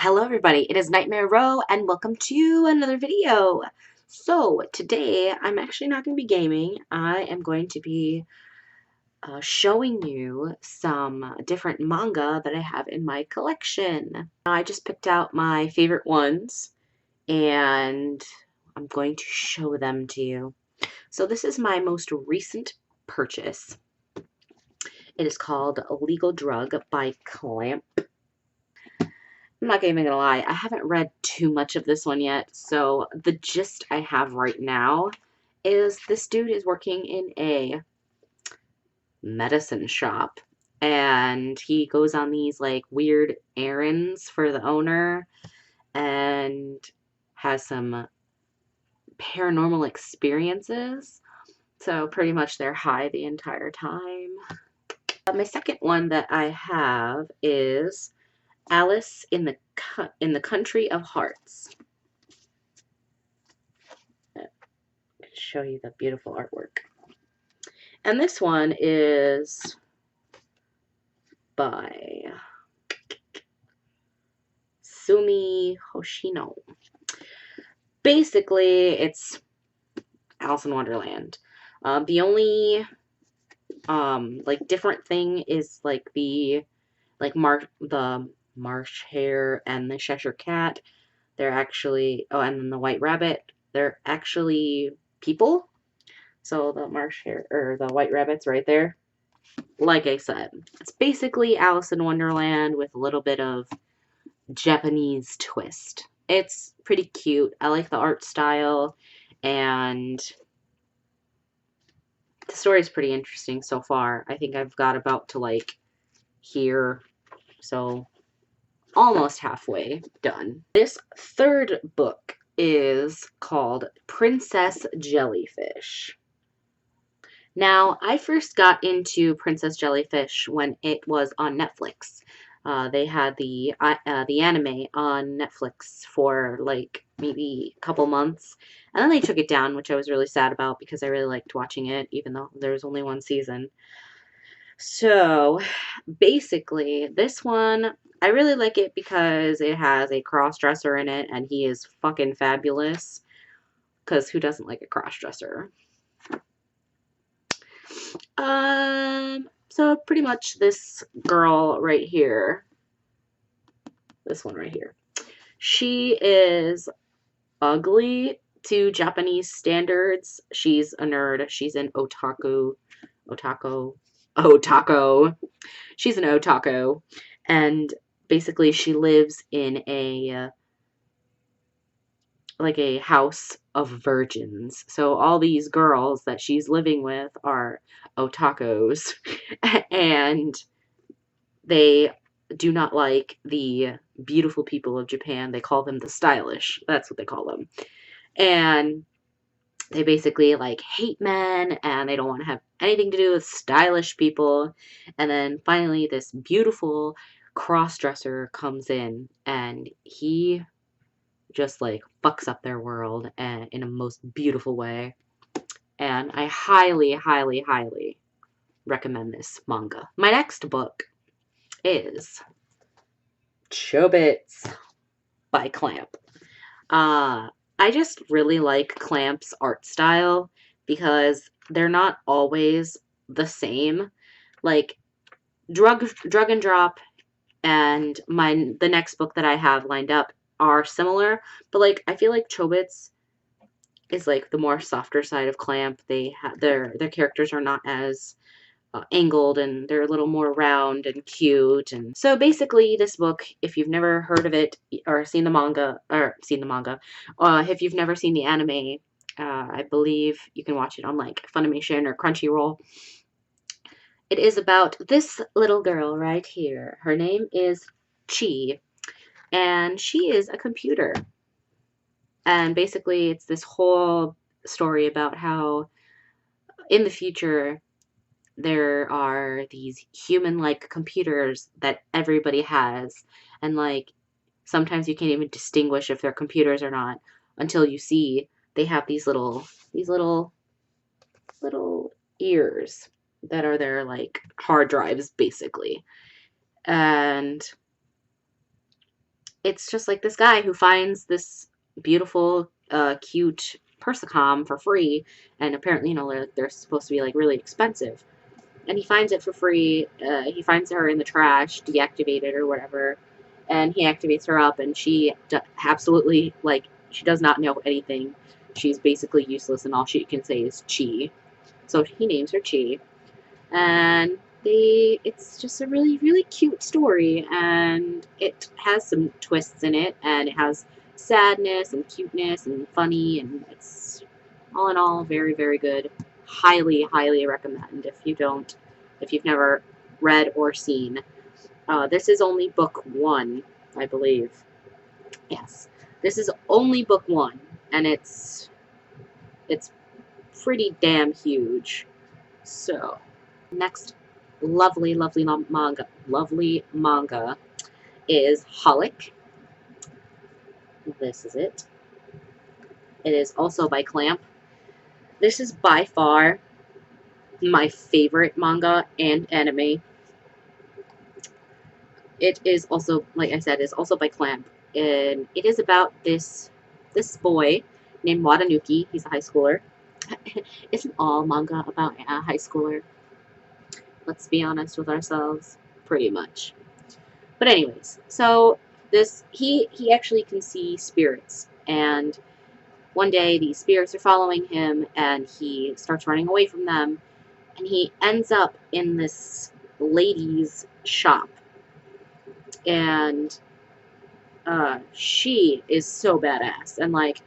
Hello everybody, it is Nightmare Row and welcome to another video. So today I'm actually not going to be gaming. I am going to be showing you some different manga that I have in my collection. I just picked out my favorite ones and I'm going to show them to you. So this is my most recent purchase. It is called Legal Drug by Clamp. I'm not even gonna lie, I haven't read too much of this one yet, so the gist I have right now is this dude is working in a medicine shop, and he goes on these, like, weird errands for the owner, and has some paranormal experiences, so pretty much they're high the entire time. My second one that I have is Alice in the Country of Hearts. Show you the beautiful artwork. And this one is by Sumi Hoshino. Basically, it's Alice in Wonderland. The only like different thing is like the marsh hare and the Cheshire cat. They're actually and then the white rabbit. They're actually people. So the marsh hare or the white rabbit's right there. Like I said, it's basically Alice in Wonderland with a little bit of Japanese twist. It's pretty cute. I like the art style, and the story is pretty interesting so far. I think I've got about to like here, so almost halfway done. This third book is called Princess Jellyfish. Now, I first got into Princess Jellyfish when it was on Netflix. They had the anime on Netflix for like maybe a couple months, and then they took it down, which I was really sad about because I really liked watching it, even though there was only one season. So, basically, this one, I really like it because it has a cross-dresser in it, and he is fucking fabulous, because who doesn't like a cross-dresser? So pretty much this girl right here, this one right here, she is ugly to Japanese standards. She's a nerd. She's an otaku. She's an otaku. And basically she lives in a like a house of virgins. So all these girls that she's living with are otakus, and they do not like the beautiful people of Japan. They call them the stylish. That's what they call them. And they basically like hate men, and they don't want to have anything to do with stylish people. And then finally this beautiful cross-dresser comes in, and he just like fucks up their world and in a most beautiful way. And I highly, highly, highly recommend this manga. My next book is Chobits by Clamp. I just really like Clamp's art style because they're not always the same. Like Drug and Drop and the next book that I have lined up are similar, but like I feel like Chobits is like the more softer side of Clamp. They have their characters are not as angled, and they're a little more round and cute. And so basically this book, if you've never heard of it or seen the manga, if you've never seen the anime, I believe you can watch it on like Funimation or Crunchyroll. It is about this little girl right here. Her name is Chi, and she is a computer. And basically it's this whole story about how in the future there are these human-like computers that everybody has, and like sometimes you can't even distinguish if they're computers or not until you see they have these little ears that are their like hard drives basically. And it's just like this guy who finds this beautiful, cute persicom for free, and apparently, they're supposed to be like really expensive. And he finds it for free. He finds her in the trash, deactivated or whatever, and he activates her up, and she absolutely, like, she does not know anything. She's basically useless, and all she can say is chi. So he names her Chi, and it's just a really, really cute story, and it has some twists in it, and it has sadness and cuteness and funny, and it's all in all very, very good. Highly, highly recommend if you've never read or seen. This is only book one, I believe. Yes, this is only book one, and it's pretty damn huge. So, next lovely manga is Holic. This is it. It is also by Clamp. This is by far my favorite manga and anime. It is also, like I said, is also by Clamp, and it is about this boy named Watanuki. He's a high schooler. Isn't all manga about a high schooler? Let's be honest with ourselves. Pretty much. But anyways, so this he actually can see spirits, and one day these spirits are following him, and he starts running away from them, and he ends up in this lady's shop, and she is so badass, and like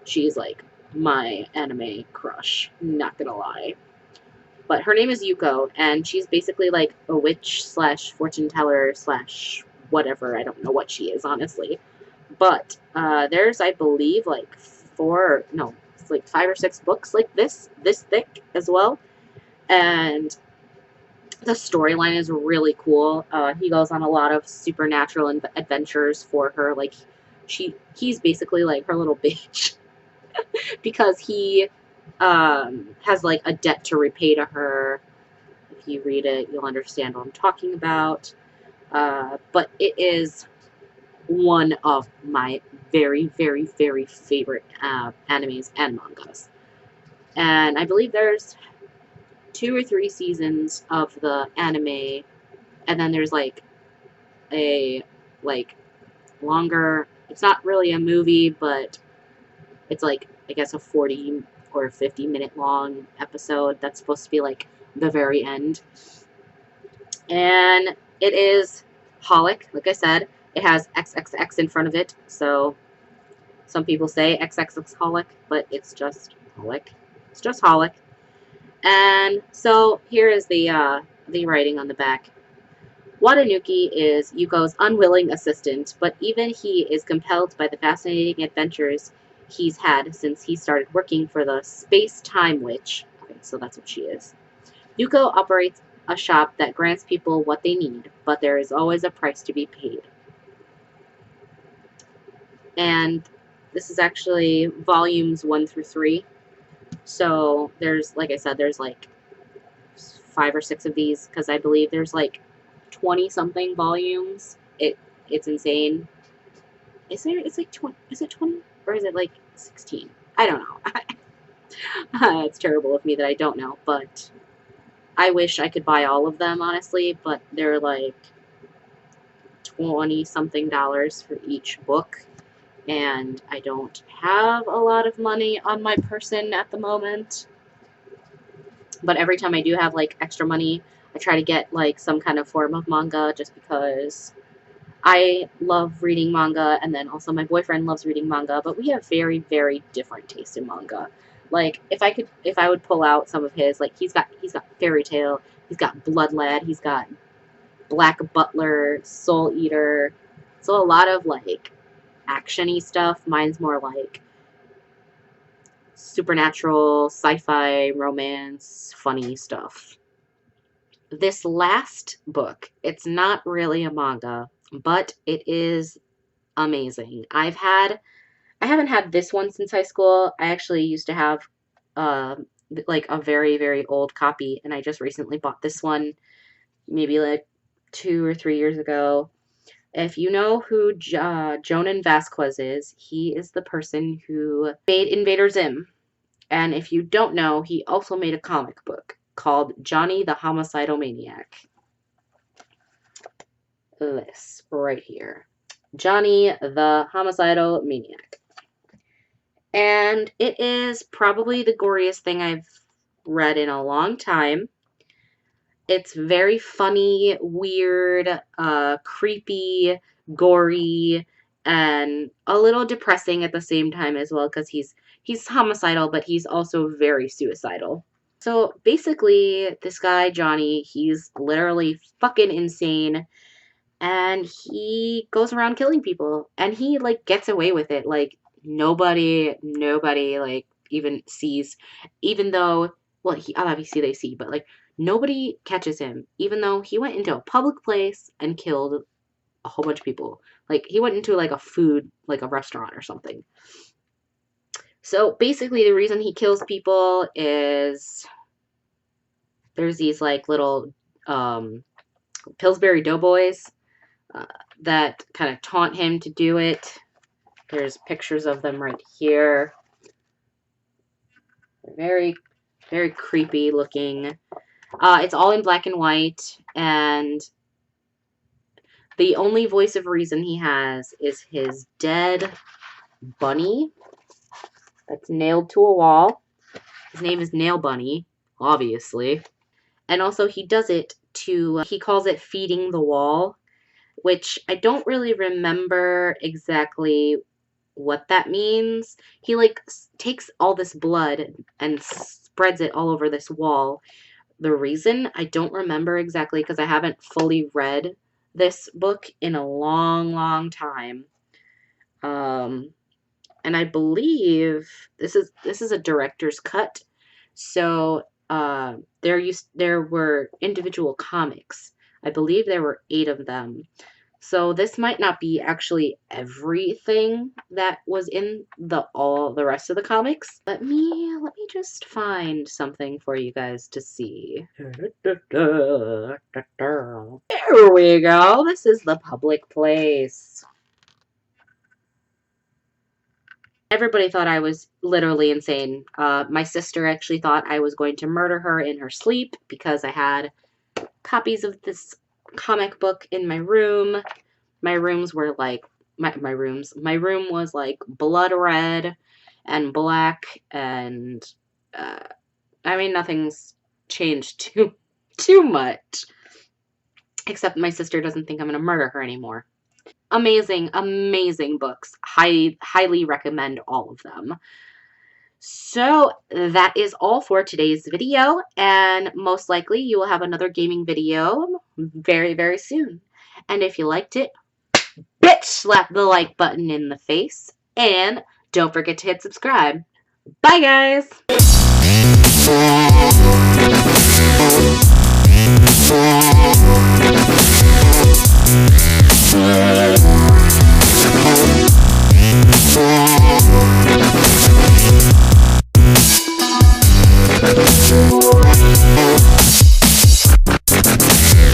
she's like my anime crush, not gonna lie. But her name is Yuko, and she's basically like a witch slash fortune teller slash whatever. I don't know what she is, honestly. But there's, I believe, like no, it's like 5 or 6 books like this thick as well. And the storyline is really cool. He goes on a lot of supernatural adventures for her. Like, he's basically like her little bitch because he has like a debt to repay to her. If you read it, you'll understand what I'm talking about. But it is one of my very, very, very favorite animes and mangas. And I believe there's 2 or 3 seasons of the anime, and then there's like a like longer. It's not really a movie, but it's like, I guess, a 40 or 50-minute long episode that's supposed to be like the very end. And it is Holic, like I said. It has XXX in front of it, so some people say XXXholic, but it's just Holic. It's just Holic. And so here is the writing on the back. Watanuki is Yuko's unwilling assistant, but even he is compelled by the fascinating adventures he's had since he started working for the Space-Time Witch. Okay, so that's what she is. Yuko operates a shop that grants people what they need, but there is always a price to be paid. And this is actually volumes 1 through 3. So there's, like I said, there's like 5 or 6 of these, because I believe there's like 20 something volumes. It's insane. Is there? It's like 20. Is it 20 or is it like 16? I don't know. It's terrible of me that I don't know, but I wish I could buy all of them, honestly, but they're like 20 something dollars for each book, and I don't have a lot of money on my person at the moment. But every time I do have like extra money, I try to get like some kind of form of manga, just because I love reading manga, and then also my boyfriend loves reading manga, but we have very, very different taste in manga. Like, if I would pull out some of his, like, he's got Fairy Tail, he's got Blood Lad, he's got Black Butler, Soul Eater, so a lot of like action-y stuff. Mine's more like supernatural, sci-fi, romance, funny stuff. This last book, it's not really a manga, but it is amazing. I haven't had this one since high school. I actually used to have uh, like a very, very old copy, and I just recently bought this one maybe like 2 or 3 years ago. If you know who Jonan Vasquez is, he is the person who made Invader Zim. And if you don't know, he also made a comic book called Johnny the Homicidal Maniac. This right here. Johnny the Homicidal Maniac. And it is probably the goriest thing I've read in a long time. It's very funny, weird, creepy, gory, and a little depressing at the same time as well, because he's homicidal, but he's also very suicidal. So basically, this guy, Johnny, he's literally fucking insane, and he goes around killing people, and he, like, gets away with it. Like, nobody, like, even sees, even though, well, obviously they see, but, like, nobody catches him, even though he went into a public place and killed a whole bunch of people. Like, he went into, like, a restaurant or something. So, basically, the reason he kills people is there's these, like, little, Pillsbury Doughboys that kind of taunt him to do it. There's pictures of them right here. Very, very creepy looking. It's all in black and white, and the only voice of reason he has is his dead bunny that's nailed to a wall. His name is Nail Bunny, obviously. And also he does it he calls it feeding the wall, which I don't really remember exactly what that means. He, like, takes all this blood and spreads it all over this wall. The reason I don't remember exactly, because I haven't fully read this book in a long time. And I believe this is a director's cut. So there were individual comics. I believe there were 8 of them. So this might not be actually everything that was in all the rest of the comics. Let me just find something for you guys to see. There we go. This is the public place. Everybody thought I was literally insane. My sister actually thought I was going to murder her in her sleep because I had copies of this comic book in my room. My rooms were like, my room was like blood red and black, and I mean, nothing's changed too much, except my sister doesn't think I'm gonna murder her anymore. Amazing books. Highly recommend all of them. So that is all for today's video, and most likely you will have another gaming video very soon. And if you liked it, bitch slap the like button in the face, and don't forget to hit subscribe. Bye guys!